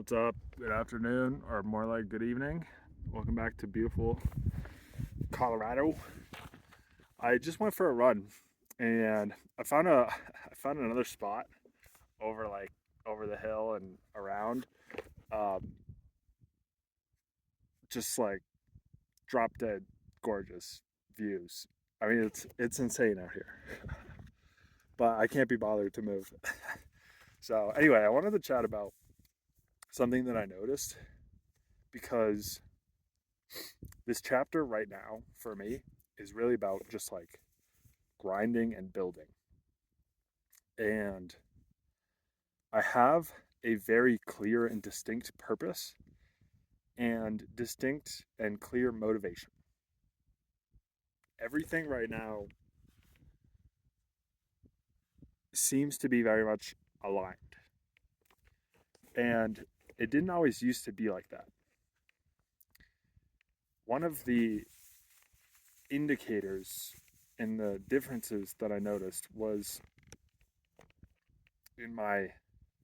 What's up? Good afternoon, or more like good evening. Welcome back to beautiful Colorado. I just went for a run, and I found I found another spot over over the hill and around. Um, just like drop dead gorgeous views. I mean, it's insane out here, but I can't be bothered to move. So anyway, I wanted to chat about something that I noticed because this chapter right now for me is really about just like grinding and building. And I have a very clear and distinct purpose and distinct and clear motivation. Everything right now seems to be very much aligned. And it didn't always used to be like that. One of the indicators and the differences that I noticed was in my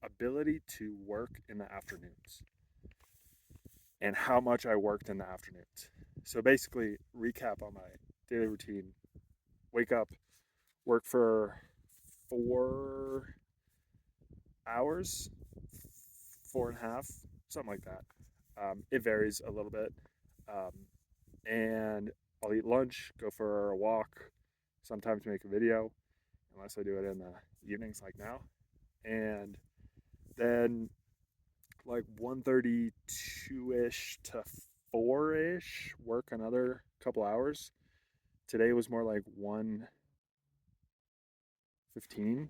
ability to work in the afternoons and how much I worked in the afternoons. So basically, recap on my daily routine: wake up, work for 4 hours, 4.5, something like that. It varies a little bit. Um, and I'll eat lunch, go for a walk, sometimes make a video, unless I do it in the evenings like now. And then like 1:32-ish to 4-ish, work another couple hours. Today was more like 1:15,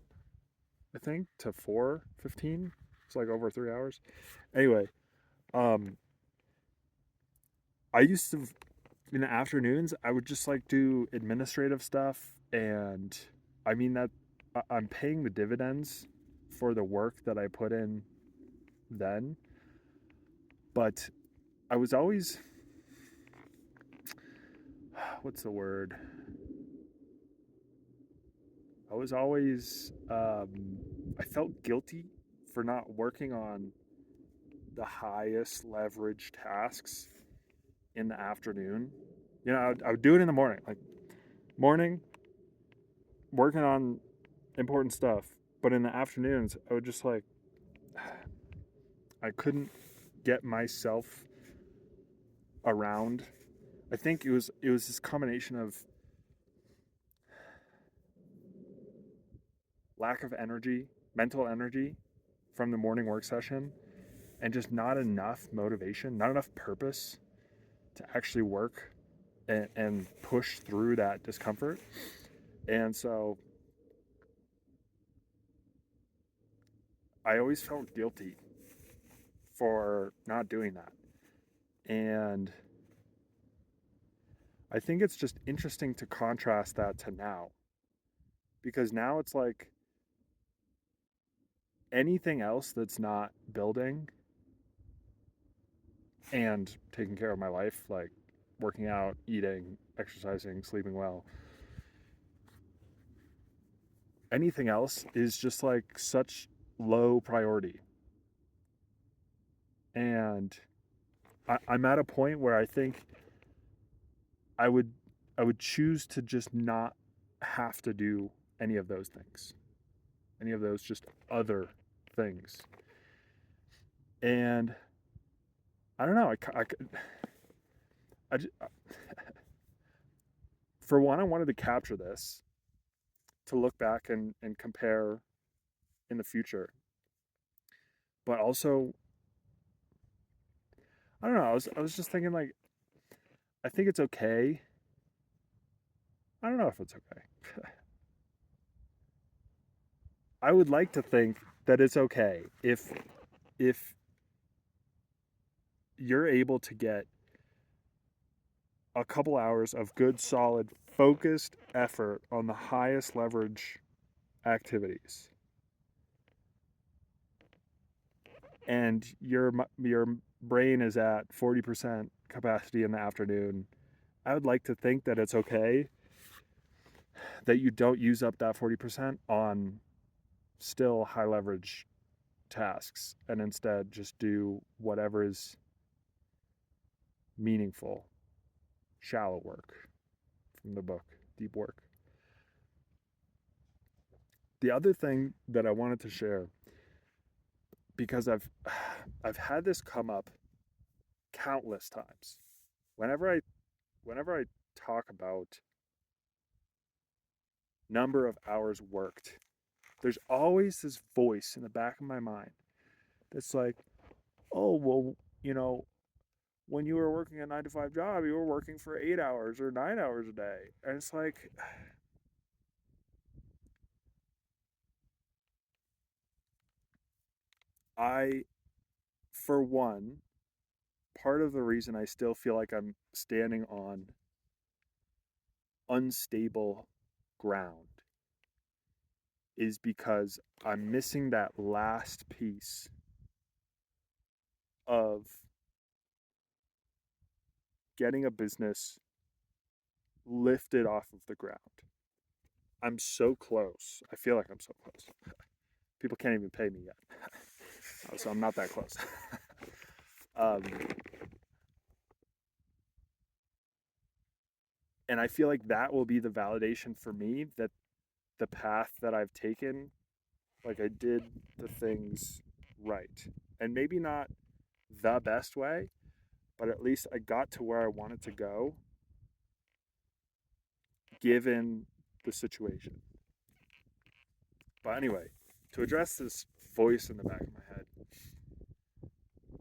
I think, to 4:15. It's like over 3 hours. Anyway, um, I used to in the afternoons I would just like do administrative stuff, and I mean that I'm paying the dividends for the work that I put in then, but I was always what's the word? I was always I felt guilty for not working on the highest leverage tasks in the afternoon. You know, I would do it in the morning, like morning, working on important stuff. But in the afternoons, I would just like, I couldn't get myself around. I think it was this combination of lack of energy, mental energy from the morning work session, and just not enough motivation, not enough purpose to actually work and push through that discomfort. And so I always felt guilty for not doing that. And I think it's just interesting to contrast that to now, because now it's like anything else that's not building and taking care of my life, like working out, eating, exercising, sleeping well, anything else is just like such low priority. And I'm at a point where I think I would I would choose to just not have to do any of those things, any of those just other things. And I don't know. I just, for one, I wanted to capture this to look back and compare in the future. But also, I don't know. I was just thinking like I think it's okay. I don't know if it's okay. I would like to think that it's okay if you're able to get a couple hours of good, solid, focused effort on the highest leverage activities, and your brain is at 40% capacity in the afternoon. I would like to think that it's okay that you don't use up that 40% on still high leverage tasks and instead just do whatever is meaningful, shallow work from the book, Deep Work. The other thing that I wanted to share, because I've had this come up countless times. Whenever I whenever I talk about number of hours worked, there's always this voice in the back of my mind that's like, "Oh, well, you know, when you were working a 9 to 5 job, you were working for 8 hours or 9 hours a day." And it's like, I, for one, part of the reason I still feel like I'm standing on unstable ground is because I'm missing that last piece of getting a business lifted off of the ground. I'm so close. I feel like I'm so close. People can't even pay me yet. So I'm not that close. um, and I feel like that will be the validation for me that the path that I've taken, like I did the things right. And maybe not the best way, but at least I got to where I wanted to go given the situation. But anyway, to address this voice in the back of my head,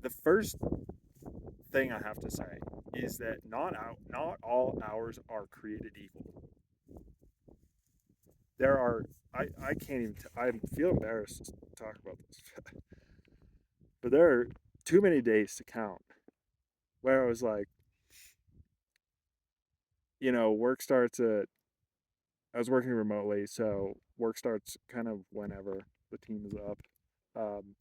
the first thing I have to say is that not all hours are created equal. There are I can't even I feel embarrassed to talk about this, but there are too many days to count where I was like, work starts at I was working remotely, so work starts kind of whenever the team is up. Um,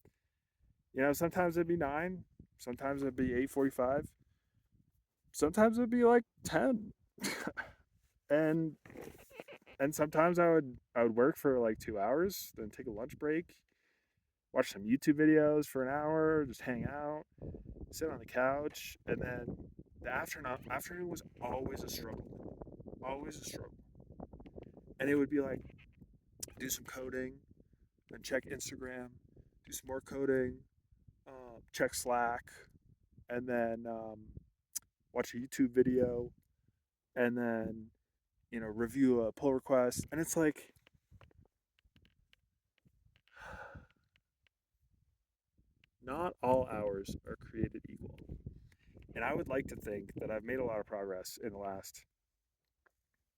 sometimes it'd be 9, sometimes it'd be 8:45, sometimes it'd be like 10. and and sometimes I would work for like 2 hours, then take a lunch break, watch some YouTube videos for an hour, just hang out, sit on the couch, and then the afternoon was always a struggle, and it would be like do some coding, then check Instagram, do some more coding, check Slack, and then watch a YouTube video, and then review a pull request, and it's like not all hours are created equal. And I would like to think that I've made a lot of progress in the last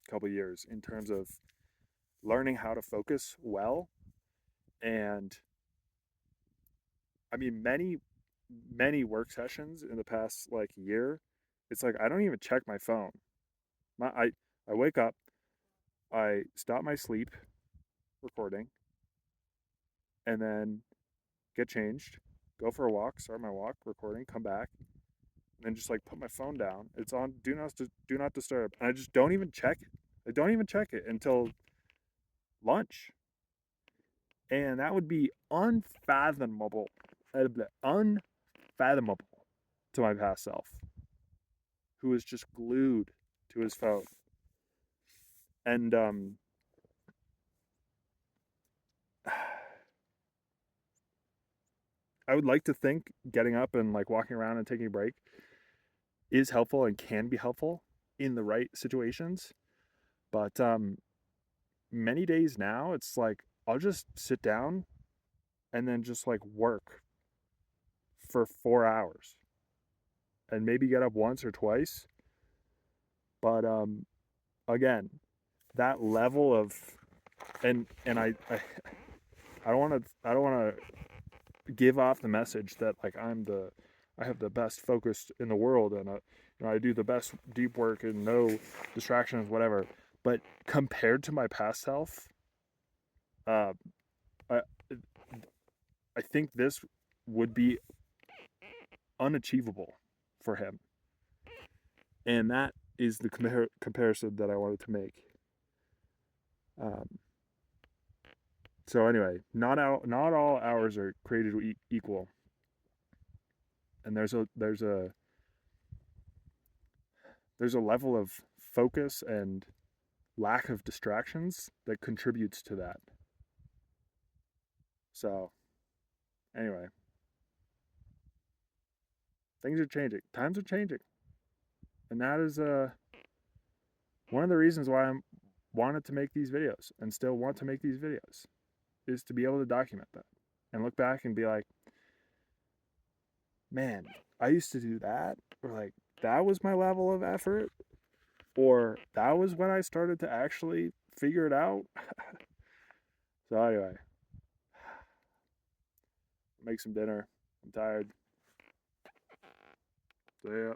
couple of years in terms of learning how to focus well. And I mean, many work sessions in the past like year, it's like I don't even check my phone. I wake up, I stop my sleep recording, and then get changed, go for a walk, start my walk, recording, come back, and then just like put my phone down. It's on do not disturb, and I just don't even check it. I don't even check it until lunch, and that would be unfathomable to my past self, who is just glued to his phone. And I would like to think getting up and like walking around and taking a break is helpful and can be helpful in the right situations. But many days now, it's like I'll just sit down and then just like work for 4 hours and maybe get up once or twice. But again, that level of and I don't want to give off the message that like I have the best focus in the world, and I do the best deep work and no distractions, whatever. But compared to my past self, uh, I I think this would be unachievable for him, and that is the comparison that I wanted to make. Um, So anyway, not all hours are created equal, and there's a level of focus and lack of distractions that contributes to that. So anyway, things are changing. Times are changing, and that is one of the reasons why I'm wanted to make these videos and still want to make these videos is to be able to document that and look back and be like, man, I used to do that, or like that was my level of effort, or that was when I started to actually figure it out. So anyway, make some dinner. I'm tired. So yeah.